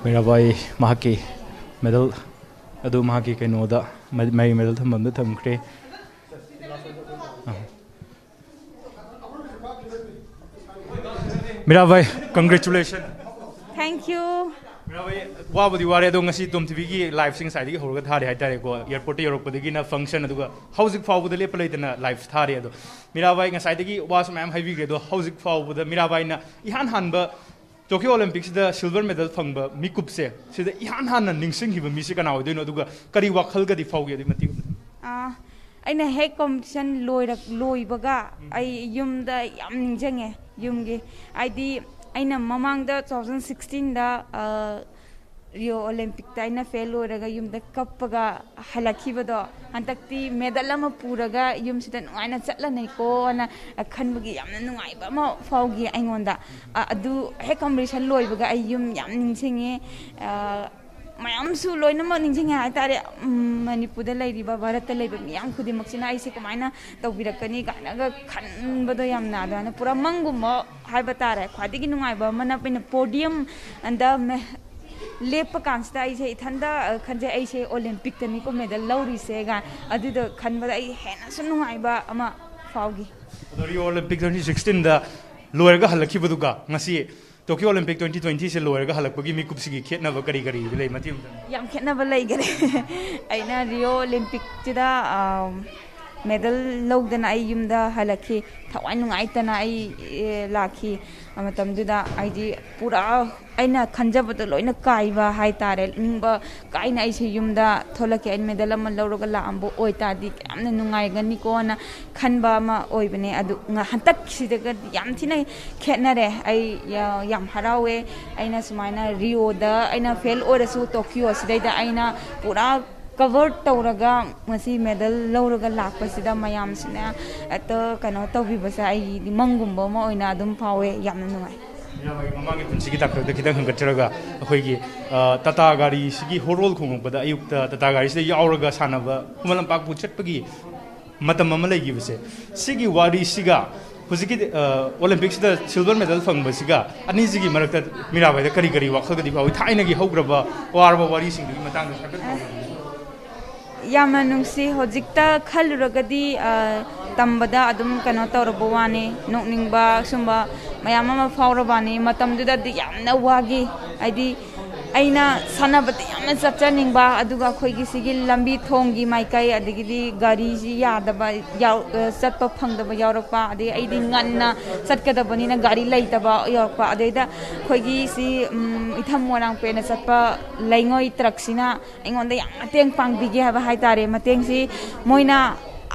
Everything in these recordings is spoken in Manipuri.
ꯃꯤꯔꯥꯕꯥꯏ ꯃꯍꯥꯛꯀꯤ ꯃꯦꯗꯜ ꯑꯗꯨ ꯃꯍꯥꯛꯀꯤ ꯀꯩꯅꯣꯗ ꯃꯩ ꯃꯦꯗꯜ ꯊꯝꯐꯝꯗ ꯊꯝꯈ꯭ꯔꯦ Mirabai congratulation Thank you. Mirabai ꯋꯥꯕꯨꯗꯤ ꯋꯥꯔꯦ ꯑꯗꯣ ꯉꯁꯤ ꯇꯣꯝ ꯇꯤꯚꯤꯒꯤ ꯂꯥꯏꯚꯁꯤ ꯉꯁꯥꯏꯗꯒꯤ ꯍꯧꯔꯒ ꯊꯥꯔꯦ ꯍꯥꯏꯇꯥꯔꯦꯀꯣ ꯑꯦꯌꯔꯄꯣꯔꯠꯇ ꯌꯧꯔꯛꯄꯗꯒꯤꯅ ꯐꯪꯁꯟ ꯑꯗꯨꯒ ꯍꯧꯖꯤꯛ ꯐꯥꯎꯕꯗ ꯂꯦꯞꯄ ꯂꯩꯇꯅ ꯂꯥꯏꯚ ꯊꯥꯔꯦ ꯑꯗꯣ ꯃꯤꯔꯥꯕꯥꯏ ꯉꯁꯥꯏꯗꯒꯤ ꯋꯥꯁꯨ ꯃꯌꯥꯝ ꯍꯥꯏꯕꯤꯈ꯭ꯔꯦ ꯑꯗꯣ ꯍꯧꯖꯤꯛ ꯐꯥꯎꯕꯗ ꯃꯤꯔꯥꯕꯥꯏꯅ ꯏꯍꯥꯟ ꯍꯥꯟꯕ ꯇꯣꯀꯤꯌꯣ ꯑꯣꯂꯦꯝꯄꯤꯛꯁꯤꯗ ꯁꯤꯜꯚꯔ ꯃꯦꯗꯜ ꯐꯪꯕ ꯃꯤꯀꯨꯞꯁꯦ ꯁꯤꯗ ꯏꯍꯥꯟ ꯍꯥꯟꯅ ꯅꯤꯡꯁꯤꯡꯈꯤꯕ ꯃꯤꯁꯦ ꯀꯅꯥ ꯑꯣꯏꯗꯣꯏꯅꯣ ꯑꯗꯨꯒ ꯀꯔꯤ ꯋꯥꯈꯜꯒꯗꯤ ꯐꯥꯎꯒꯦ ꯑꯗꯨꯒꯤ ꯃꯇꯤꯛ ꯑꯩꯅ ꯍꯦꯛ ꯀꯝꯄꯤꯇꯤꯁꯟ ꯂꯣꯏꯕꯒ ꯑꯩ ꯌꯨꯝꯗ ꯌꯥꯝ ꯅꯤꯡꯁꯤꯡꯉꯦ ꯌꯨꯝꯒꯤ ꯍꯥꯏꯗꯤ ꯑꯩꯅ ꯃꯃꯥꯡꯗ 2016ꯗ ꯔꯤꯑꯣ ꯑꯣꯂꯦꯝꯄꯤꯛꯇ ꯑꯩꯅ ꯐꯦꯜ ꯑꯣꯏꯔꯒ ꯌꯨꯝꯗ ꯀꯞꯄꯒ ꯍꯜꯂꯛꯈꯤꯕꯗꯣ ꯍꯟꯗꯛꯇꯤ ꯃꯦꯗꯜ ꯑꯃ ꯄꯨꯔꯒ ꯌꯨꯝꯁꯤꯗ ꯅꯨꯡꯉꯥꯏꯅ ꯆꯠꯂꯅꯤꯀꯣꯅ ꯈꯟꯕꯒꯤ ꯌꯥꯝꯅ ꯅꯨꯡꯉꯥꯏꯕ ꯑꯃ ꯐꯥꯎꯈꯤ ꯑꯩꯉꯣꯟꯗ ꯑꯗꯨ ꯍꯦꯛ ꯀꯝꯄꯤꯇꯤꯁꯟ ꯂꯣꯏꯕꯒ ꯑꯩ ꯌꯨꯝ ꯌꯥꯝ ꯅꯤꯡꯁꯤꯡꯉꯦ ꯃꯌꯥꯝꯁꯨ ꯂꯣꯏꯅꯃꯛ ꯅꯤꯡꯁꯤꯡꯉꯦ ꯍꯥꯏꯇꯥꯔꯦ ꯃꯅꯤꯄꯨꯔꯗ ꯂꯩꯔꯤꯕ ꯚꯥꯔꯠꯇ ꯂꯩꯕ ꯃꯤꯌꯥꯝ ꯈꯨꯗꯤꯡꯃꯛꯁꯤꯅ ꯑꯩꯁꯦ ꯀꯃꯥꯏꯅ ꯇꯧꯕꯤꯔꯛꯀꯅꯤ ꯀꯥꯏꯅꯒ ꯈꯟꯕꯗꯣ ꯌꯥꯝꯅ ꯑꯗꯨꯃꯥꯏꯅ ꯄꯨꯔꯥ ꯃꯪꯒꯨꯝꯕ ꯍꯥꯏꯕ ꯇꯥꯔꯦ ꯈ꯭ꯋꯥꯏꯗꯒꯤ ꯅꯨꯡꯉꯥꯏꯕ ꯑꯃꯅ ꯑꯩꯅ ꯄꯣꯗꯤꯌꯝꯗ ꯂꯦꯞꯄ ꯀꯥꯟꯁꯤꯗ ꯑꯩꯁꯦ ꯏꯊꯟꯗ ꯈꯟꯖꯩ ꯑꯩꯁꯦ ꯑꯣꯂꯦꯝꯄꯤꯛꯇꯅꯤꯀꯣ ꯃꯦꯗꯜ ꯂꯧꯔꯤꯁꯦ ꯀꯥꯏ ꯑꯗꯨꯗꯣ ꯈꯟꯕꯗ ꯑꯩ ꯍꯦꯟꯅꯁꯨ ꯅꯨꯡꯉꯥꯏꯕ ꯑꯃ ꯐꯥꯎꯈꯤ ꯑꯗꯣ ꯔꯤꯑꯣ ꯑꯣꯂꯦꯝꯄꯤꯛ 2016ꯗ ꯂꯣꯏꯔꯒ ꯍꯜꯂꯛꯈꯤꯕꯗꯨꯒ ꯉꯁꯤ ꯇꯣꯀꯤꯌꯣ ꯑꯣꯂꯦꯝꯄꯤꯛ 2020ꯁꯦ ꯂꯣꯏꯔꯒ ꯍꯜꯂꯛꯄꯒꯤ ꯃꯤꯀꯨꯞꯁꯤꯒꯤ ꯈꯦꯠꯅꯕ ꯀꯔꯤ ꯀꯔꯤ ꯂꯩ ꯃꯇꯦꯡ ꯌꯥꯝ ꯈꯦꯠꯅꯕ ꯂꯩꯒꯔꯦ ꯑꯩꯅ ꯔꯤꯑꯣ ꯑꯣꯂꯦꯝꯄꯤꯛꯁꯤꯗ ꯃꯦꯗꯜ ꯂꯧꯗꯅ ꯑꯩ ꯌꯨꯝꯗ ꯍꯜꯂꯛꯈꯤ ꯊꯋꯥꯏ ꯅꯨꯡꯉꯥꯏꯇꯅ ꯑꯩ ꯂꯥꯛꯈꯤ ꯃꯇꯝꯗꯨꯗ ꯑꯩꯗꯤ ꯄꯨꯔꯥ ꯑꯩꯅ ꯈꯟꯖꯕꯗꯣ ꯂꯣꯏꯅ ꯀꯥꯏꯕ ꯍꯥꯏꯇꯥꯔꯦ ꯅꯤꯡꯕ ꯀꯥꯏꯅ ꯑꯩꯁꯦ ꯌꯨꯝꯗ ꯊꯣꯛꯂꯛꯀꯦ ꯑꯩ ꯃꯦꯗꯜ ꯑꯃ ꯂꯧꯔꯒ ꯂꯥꯛꯑꯝꯕ ꯑꯣꯏꯇꯥꯔꯗꯤ ꯌꯥꯝꯅ ꯅꯨꯡꯉꯥꯏꯒꯅꯤꯀꯣꯅ ꯈꯟꯕ ꯑꯃ ꯑꯣꯏꯕꯅꯦ ꯑꯗꯨ ꯍꯟꯗꯛꯁꯤꯗꯒꯗꯤ ꯌꯥꯝ ꯊꯤꯅ ꯈꯦꯠꯅꯔꯦ ꯑꯩ ꯌꯥꯝ ꯍꯔꯥꯎꯋꯦ ꯑꯩꯅ ꯁꯨꯃꯥꯏꯅ ꯔꯤꯑꯣꯗ ꯑꯩꯅ ꯐꯦꯜ ꯑꯣꯏꯔꯁꯨ ꯇꯣꯀꯤꯌꯣ ꯁꯤꯗꯩꯗ ꯑꯩꯅ ꯄꯨꯔꯥ ꯀꯚꯔ ꯇꯧꯔꯒ ꯉꯁꯤ ꯃꯦꯗꯜ ꯂꯧꯔꯒ ꯂꯥꯛꯄꯁꯤꯗ ꯃꯌꯥꯝꯁꯤꯅ ꯍꯦꯛꯇ ꯀꯩꯅꯣ ꯇꯧꯕꯤꯕꯁꯦ ꯑꯩꯒꯤꯗꯤ ꯃꯪꯒꯨꯝꯕ ꯑꯃ ꯑꯣꯏꯅ ꯑꯗꯨꯝ ꯐꯥꯎꯋꯦ ꯌꯥꯝꯅ ꯅꯨꯡꯉꯥꯏ ꯃꯃꯥꯡꯒꯤ ꯄꯨꯟꯁꯤꯒꯤ ꯇꯥꯡꯀꯛꯇ ꯈꯤꯇꯪ ꯍꯪꯒꯠꯆꯔꯒ ꯑꯩꯈꯣꯏꯒꯤ ꯇꯥꯇꯥ ꯒꯥꯔꯤꯁꯤꯒꯤ ꯍꯣꯔꯣꯜ ꯈꯣꯡꯉꯛꯄꯗ ꯑꯌꯨꯛꯇ ꯇꯥꯇꯥ ꯒꯥꯔꯤꯁꯤꯗ ꯌꯥꯎꯔꯒ ꯁꯥꯟꯅꯕ ꯈꯨꯃꯟ ꯂꯝꯄꯥꯛꯄꯨ ꯆꯠꯄꯒꯤ ꯃꯇꯝ ꯑꯃ ꯂꯩꯈꯤꯕꯁꯦ ꯁꯤꯒꯤ ꯋꯥꯔꯤꯁꯤꯒ ꯍꯧꯖꯤꯛꯀꯤ ꯑꯣꯂꯦꯝꯄꯤꯛꯁꯤꯗ ꯁꯤꯜꯚꯔ ꯃꯦꯗꯜ ꯐꯪꯕꯁꯤꯒ ꯑꯅꯤꯁꯤꯒꯤ ꯃꯔꯛꯇ ꯃꯤꯔꯥꯕꯥꯏꯗ ꯀꯔꯤ ꯀꯔꯤ ꯋꯥꯈꯜꯒꯗꯤ ꯐꯥꯎꯏ ꯊꯥꯏꯅꯒꯤ ꯍꯧꯈ꯭ꯔꯕ ꯋꯥꯔꯕ ꯋꯥꯔꯤꯁꯤꯡꯗꯨꯒꯤ ꯃꯇꯥꯡꯗ ꯍꯥꯏꯐꯦꯠ ꯌꯥꯝꯅ ꯅꯨꯡꯁꯤ ꯍꯧꯖꯤꯛꯇ ꯈꯜꯂꯨꯔꯒꯗꯤ ꯇꯝꯕꯗ ꯑꯗꯨꯝ ꯀꯩꯅꯣ ꯇꯧꯔꯕ ꯋꯥꯅꯤ ꯅꯣꯛꯅꯤꯡꯕ ꯁꯨꯝꯕ ꯃꯌꯥꯝ ꯑꯃ ꯐꯥꯎꯔꯕꯅꯤ ꯃꯇꯝꯗꯨꯗꯗꯤ ꯌꯥꯝꯅ ꯋꯥꯈꯤ ꯍꯥꯏꯗꯤ ꯑꯩꯅ ꯁꯥꯟꯅꯕꯗ ꯌꯥꯝꯅ ꯆꯠꯆꯅꯤꯡꯕ ꯑꯗꯨꯒ ꯑꯩꯈꯣꯏꯒꯤ ꯁꯤꯒꯤ ꯂꯝꯕꯤ ꯊꯣꯡꯒꯤ ꯃꯥꯏꯀꯩ ꯑꯗꯒꯤꯗꯤ ꯒꯥꯔꯤꯁꯤ ꯌꯥꯗꯕ ꯆꯠꯄ ꯐꯪꯗꯕ ꯌꯥꯎꯔꯛꯄ ꯑꯗꯒꯤ ꯑꯩꯗꯤ ꯉꯟꯅ ꯆꯠꯀꯗꯕꯅꯤನ ꯒꯥꯔꯤ ꯂꯩꯇꯕ ꯌꯥꯎꯔꯛꯄ ꯑꯗꯩꯗ ꯑꯩꯈꯣꯏꯒꯤ ꯁꯤ ꯏꯊꯝ ꯃꯣꯏꯔꯥꯡꯄꯦꯅ ꯆꯠꯄ ꯂꯩꯉꯣꯏ ꯇ꯭ꯔꯛꯁꯤꯅ ꯑꯩꯉꯣꯟꯗ ꯌꯥꯝ ꯃꯇꯦꯡ ꯄꯥꯡꯕꯤꯒꯦ ꯍꯥꯏꯕ ꯍꯥꯏꯇꯥꯔꯦ ꯃꯇꯦꯡꯁꯤ ꯃꯣꯏꯅ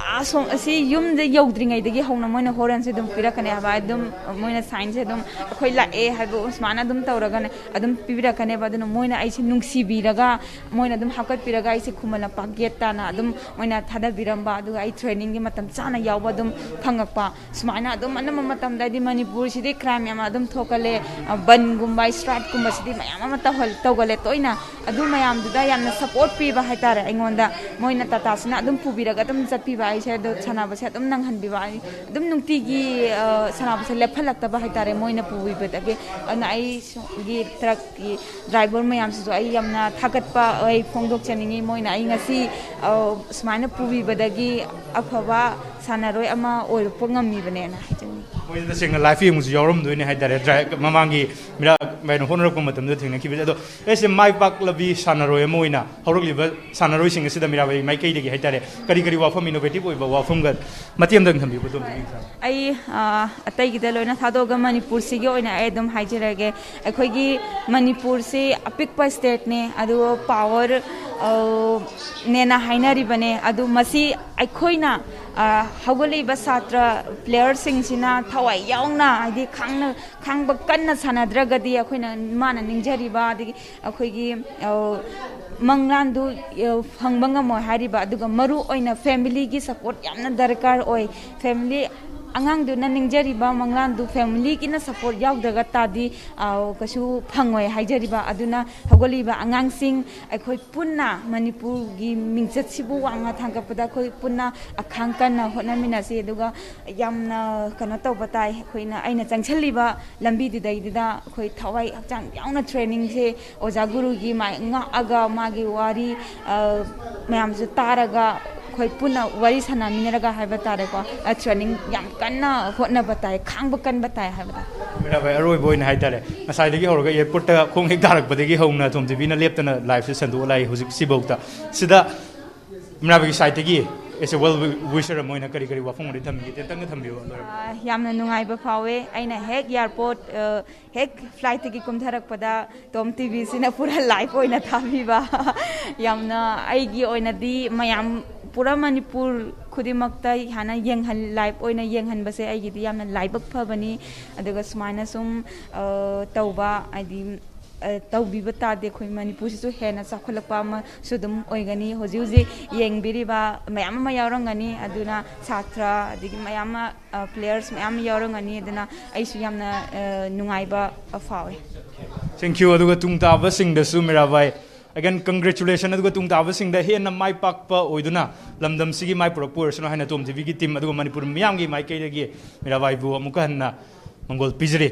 ꯑꯁꯤ ꯌꯨꯝꯗ ꯌꯧꯗ꯭ꯔꯤꯉꯩꯗꯒꯤ ꯍꯧꯅ ꯃꯣꯏꯅ ꯍꯣꯔꯦꯟꯁꯦ ꯑꯗꯨꯝ ꯄꯤꯔꯛꯀꯅꯤ ꯍꯥꯏꯕ ꯑꯗꯨꯝ ꯃꯣꯏꯅ ꯁꯥꯏꯟꯁꯦ ꯑꯗꯨꯝ ꯑꯩꯈꯣꯏ ꯂꯥꯛꯑꯦ ꯍꯥꯏꯕ ꯁꯨꯃꯥꯏꯅ ꯑꯗꯨꯝ ꯇꯧꯔꯒꯅꯦ ꯑꯗꯨꯝ ꯄꯤꯕꯤꯔꯛꯀꯅꯦꯕ ꯑꯗꯨꯅ ꯃꯣꯏꯅ ꯑꯩꯁꯦ ꯅꯨꯡꯁꯤꯕꯤꯔꯒ ꯃꯣꯏꯅ ꯑꯗꯨꯝ ꯍꯥꯞꯀꯠꯄꯤꯔꯒ ꯑꯩꯁꯦ ꯈꯨꯃꯟ ꯂꯝꯄꯥꯛ ꯒꯦꯠ ꯇꯥꯅ ꯑꯗꯨꯝ ꯃꯣꯏꯅ ꯊꯥꯗꯕꯤꯔꯝꯕ ꯑꯗꯨꯒ ꯑꯩ ꯇ꯭ꯔꯦꯅꯤꯡꯒꯤ ꯃꯇꯝ ꯆꯥꯅ ꯌꯥꯎꯕ ꯑꯗꯨꯝ ꯐꯪꯉꯛꯄ ꯁꯨꯃꯥꯏꯅ ꯑꯗꯨꯝ ꯑꯅꯝꯕ ꯃꯇꯝꯗ ꯍꯥꯏꯗꯤ ꯃꯅꯤꯄꯨꯔꯁꯤꯗꯤ ꯀ꯭ꯔꯥꯏꯝ ꯌꯥꯝ ꯑꯗꯨꯝ ꯊꯣꯛꯀꯜꯂꯦ ꯕꯟꯒꯨꯝꯕ ꯏꯁꯇ꯭ꯔꯥꯏꯛꯀꯨꯝꯕꯁꯤꯗꯤ ꯃꯌꯥꯝ ꯑꯃ ꯇꯧꯒꯜꯂꯦ ꯇꯣꯏꯅ ꯑꯗꯨ ꯃꯌꯥꯝꯗꯨꯗ ꯌꯥꯝꯅ ꯁꯄꯣꯔꯠ ꯄꯤꯕ ꯍꯥꯏꯇꯥꯔꯦ ꯑꯩꯉꯣꯟꯗ ꯃꯣꯏꯅ ꯇꯥꯇꯥꯁꯤꯅ ꯑꯗꯨꯝ ꯄꯨꯕꯤꯔꯒ ꯑꯗꯨꯝ ꯆꯠꯄꯤꯕ ꯑꯩꯁꯦ ꯑꯗꯣ ꯁꯥꯟꯅꯕꯁꯦ ꯑꯗꯨꯝ ꯅꯪꯍꯟꯕꯤꯕ ꯑꯗꯨꯝ ꯅꯨꯡꯇꯤꯒꯤ ꯁꯥꯟꯅꯕꯁꯦ ꯂꯦꯞꯍꯜꯂꯛꯇꯕ ꯍꯥꯏꯇꯥꯔꯦ ꯃꯣꯏꯅ ꯄꯨꯕꯤꯕꯗꯒꯤ ꯑꯗꯨꯅ ꯑꯩꯒꯤ ꯇ꯭ꯔꯛꯀꯤ ꯗ꯭ꯔꯥꯏꯚꯔ ꯃꯌꯥꯝꯁꯤꯁꯨ ꯑꯩ ꯌꯥꯝꯅ ꯊꯥꯒꯠꯄ ꯑꯩ ꯐꯣꯡꯗꯣꯛꯆꯅꯤꯡꯉꯤ ꯃꯣꯏꯅ ꯑꯩ ꯉꯁꯤ ꯁꯨꯃꯥꯏꯅ ꯄꯨꯕꯤꯕꯗꯒꯤ ꯑꯐꯕ ꯁꯥꯟꯅꯔꯣꯏ ꯑꯃ ꯑꯣꯏꯔꯛꯄ ꯉꯝꯃꯤꯕꯅꯦꯅ ꯍꯥꯏꯖꯅꯤꯡꯉꯤ ꯃꯣꯏꯗ ꯇꯁꯦꯡꯅ ꯂꯥꯏꯐ ꯌꯦꯡꯕꯁꯨ ꯌꯥꯎꯔꯝꯗꯣꯏꯅꯦ ꯍꯥꯏꯇꯥꯔꯦ ꯃꯃꯥꯡꯒꯤ ꯃꯤꯔꯥꯕꯥꯏꯅ ꯍꯣꯠꯅꯔꯛꯄ ꯃꯇꯝꯗ ꯊꯦꯡꯅꯈꯤꯕꯁꯦ ꯑꯗꯣ ꯑꯩꯁꯦ ꯃꯥꯏ ꯄꯥꯛꯂꯕꯤ ꯁꯥꯟꯅꯔꯣꯏ ꯑꯃ ꯑꯣꯏꯅ ꯍꯧꯔꯛꯂꯤꯕ ꯁꯥꯟꯅꯔꯣꯏꯁꯤꯡ ꯑꯁꯤꯗ ꯃꯤꯔꯥꯕꯥꯏ ꯃꯥꯏꯀꯩꯗꯒꯤ ꯍꯥꯏꯇꯥꯔꯦ ꯀꯔꯤ ꯀꯔꯤ ꯋꯥꯐꯝ ꯏꯅꯣꯚꯦꯇꯤꯚ ꯑꯣꯏꯕ ꯋꯥꯐꯝꯒ ꯃꯇꯦꯡ ꯑꯃꯇꯪ ꯊꯝꯕꯤꯌꯨ ꯑꯗꯣꯝ ꯑꯩ ꯑꯇꯩꯒꯤꯗ ꯂꯣꯏꯅ ꯊꯥꯗꯣꯛꯑꯒ ꯃꯅꯤꯄꯨꯔꯁꯤꯒꯤ ꯑꯣꯏꯅ ꯑꯩ ꯑꯗꯨꯝ ꯍꯥꯏꯖꯔꯒꯦ ꯑꯩꯈꯣꯏꯒꯤ ꯃꯅꯤꯄꯨꯔꯁꯤ ꯑꯄꯤꯛꯄ ꯁ꯭ꯇꯦꯠꯅꯦ ꯑꯗꯨꯒ ꯄꯥꯋꯔ ꯅꯦꯅ ꯍꯥꯏꯅꯔꯤꯕꯅꯦ ꯑꯗꯨ ꯃꯁꯤ ꯑꯩꯈꯣꯏꯅ ꯍꯧꯒꯠꯂꯛꯏꯕ ꯁꯥꯇ꯭ꯔ ꯄ꯭ꯂꯦꯌꯔꯁꯤꯡꯁꯤꯅ ꯊꯋꯥꯏ ꯌꯥꯎꯅ ꯍꯥꯏꯗꯤ ꯈꯥꯡꯕ ꯀꯟꯅ ꯁꯥꯟꯅꯗ꯭ꯔꯒꯗꯤ ꯑꯩꯈꯣꯏꯅ ꯃꯥꯅ ꯅꯤꯡꯖꯔꯤꯕ ꯑꯗꯒꯤ ꯑꯩꯈꯣꯏꯒꯤ ꯃꯪꯂꯥꯟꯗꯨ ꯐꯪꯕ ꯉꯝꯃꯣꯏ ꯍꯥꯏꯔꯤꯕ ꯑꯗꯨꯒ ꯃꯔꯨ ꯑꯣꯏꯅ ꯐꯦꯃꯤꯂꯤꯒꯤ ꯁꯄꯣꯔꯠ ꯌꯥꯝꯅ ꯗꯔꯀꯥꯔ ꯑꯣꯏ ꯐꯦꯃꯤꯂꯤ ꯑꯉꯥꯡꯗꯨꯅ ꯅꯤꯡꯖꯔꯤꯕ ꯃꯪꯂꯥꯟꯗꯨ ꯐꯦꯃꯤꯂꯤꯒꯤꯅ ꯁꯄꯣꯔꯠ ꯌꯥꯎꯗ꯭ꯔꯒ ꯇꯥꯔꯗꯤ ꯀꯩꯁꯨ ꯐꯪꯉꯣꯏ ꯍꯥꯏꯖꯔꯤꯕ ꯑꯗꯨꯅ ꯍꯧꯒꯠꯂꯤꯕ ꯑꯉꯥꯡꯁꯤꯡ ꯑꯩꯈꯣꯏ ꯄꯨꯟꯅ ꯃꯅꯤꯄꯨꯔꯒꯤ ꯃꯤꯡꯆꯠꯁꯤꯕꯨ ꯋꯥꯡꯅ ꯊꯥꯡꯒꯠꯄꯗ ꯑꯩꯈꯣꯏ ꯄꯨꯟꯅ ꯑꯈꯥꯡ ꯀꯟꯅ ꯍꯣꯠꯅꯃꯤꯟꯅꯁꯤ ꯑꯗꯨꯒ ꯌꯥꯝꯅ ꯀꯩꯅꯣ ꯇꯧꯕ ꯇꯥꯏ ꯑꯩꯈꯣꯏꯅ ꯑꯩꯅ ꯆꯪꯁꯤꯜꯂꯤꯕ ꯂꯝꯕꯤꯗꯨꯗꯩꯗꯨꯗ ꯑꯩꯈꯣꯏ ꯊꯋꯥꯏ ꯍꯛꯆꯥꯡ ꯌꯥꯎꯅ ꯇ꯭ꯔꯦꯅꯤꯡꯁꯦ ꯑꯣꯖꯥ ꯒꯨꯔꯨꯒꯤ ꯉꯥꯛꯑꯒ ꯃꯥꯒꯤ ꯋꯥꯔꯤ ꯃꯌꯥꯝꯁꯨ ꯇꯥꯔꯒ ꯑꯩꯈꯣꯏ ꯄꯨꯟꯅ ꯋꯥꯔꯤ ꯁꯥꯟꯅꯃꯤꯟꯅꯔꯒ ꯍꯥꯏꯕ ꯇꯥꯔꯦꯀꯣ ꯇ꯭ꯔꯦꯅꯤꯡ ꯌꯥꯝ ꯀꯟꯅ ꯍꯣꯠꯅꯕ ꯇꯥꯏ ꯈꯥꯡꯕ ꯀꯟꯕ ꯇꯥꯏ ꯍꯥꯏꯕ ꯇꯥꯏ ꯃꯤꯔꯥꯕꯥꯏ ꯑꯔꯣꯏꯕ ꯑꯣꯏꯅ ꯍꯥꯏꯇꯥꯔꯦ ꯉꯁꯥꯏꯗꯒꯤ ꯍꯧꯔꯒ ꯑꯦꯌꯔꯄꯣꯔꯠꯇ ꯈꯣꯡ ꯍꯦꯛ ꯇꯥꯔꯛꯄꯗꯒꯤ ꯍꯧꯅ ꯊꯣꯝ ꯇꯤꯚꯤꯅ ꯂꯦꯞꯇꯅ ꯂꯥꯏꯐꯁꯦ ꯁꯟꯗꯣꯛꯑ ꯂꯥꯛꯏ ꯍꯧꯖꯤꯛ ꯁꯤꯐꯧꯗ ꯁꯤꯗ ꯃꯤꯔꯥꯕꯥꯏꯒꯤ ꯁꯥꯏꯠꯇꯒꯤ ꯑꯦꯁ ꯑꯦ ꯋꯦꯜ ꯋꯤꯁꯔ ꯑꯃ ꯑꯣꯏꯅ ꯀꯔꯤ ꯋꯥꯐꯝ ꯑꯃꯗꯤ ꯊꯝꯕꯤꯒꯦ ꯇꯦꯟꯇꯪꯅ ꯊꯝꯕꯤꯌꯨ ꯌꯥꯝꯅ ꯅꯨꯡꯉꯥꯏꯕ ꯐꯥꯎꯋꯦ ꯑꯩꯅ ꯍꯦꯛ ꯏꯌꯥꯔꯄꯣꯔꯠ ꯍꯦꯛ ꯐ꯭ꯂꯥꯏꯠꯇꯒꯤ ꯀꯨꯝꯊꯔꯛꯄꯗ ꯇꯣꯝ ꯇꯤꯚꯤꯁꯤꯅ ꯄꯨꯔꯥ ꯂꯥꯏꯐ ꯑꯣꯏꯅ ꯊꯥꯕꯤꯕ ꯌꯥꯝꯅ ꯑꯩꯒꯤ ꯑꯣꯏꯅꯗꯤ ꯃꯌꯥꯝ ꯄꯨꯔꯥ ꯃꯅꯤꯄꯨꯔ ꯈꯨꯗꯤꯡꯃꯛꯇ ꯍꯥꯟꯅ ꯂꯥꯏꯐ ꯑꯣꯏꯅ ꯌꯦꯡꯍꯟꯕꯁꯦ ꯑꯩꯒꯤꯗꯤ ꯌꯥꯝꯅ ꯂꯥꯏꯕꯛ ꯐꯕꯅꯤ ꯑꯗꯨꯒ ꯁꯨꯃꯥꯏꯅ ꯁꯨꯝ ꯇꯧꯕ ꯍꯥꯏꯗꯤ ꯇꯧꯕꯤꯕ ꯇꯥꯔꯗꯤ ꯑꯩꯈꯣꯏ ꯃꯅꯤꯄꯨꯔꯁꯤꯁꯨ ꯍꯦꯟꯅ ꯆꯥꯎꯈꯠꯂꯛꯄ ꯑꯃꯁꯨ ꯑꯗꯨꯝ ꯑꯣꯏꯒꯅꯤ ꯍꯧꯖꯤꯛ ꯍꯧꯖꯤꯛ ꯌꯦꯡꯕꯤꯔꯤꯕ ꯃꯌꯥꯝ ꯑꯃ ꯌꯥꯎꯔꯝꯒꯅꯤ ꯑꯗꯨꯅ ꯁꯥꯇ꯭ꯔ ꯑꯗꯒꯤ ꯃꯌꯥꯝ ꯑꯃ ꯄ꯭ꯂꯦꯌꯔꯁ ꯃꯌꯥꯝ ꯌꯥꯎꯔꯝꯒꯅꯤ ꯑꯗꯨꯅ ꯑꯩꯁꯨ ꯌꯥꯝꯅ ꯅꯨꯡꯉꯥꯏꯕ ꯐꯥꯎꯋꯦ ꯊꯦꯡꯛ ꯌꯨ ꯑꯗꯨꯒ ꯇꯨꯡ ꯇꯥꯕꯁꯤꯡꯗꯁꯨ Mirabai again congratulation aduga tung tabasingda hena mai pakpa oiduna lamdamsigi mai purakpu orsano haina tom tv gi team aduga manipur miyam gi mai kaidagi mirabai bu amuka hanna mongol pijri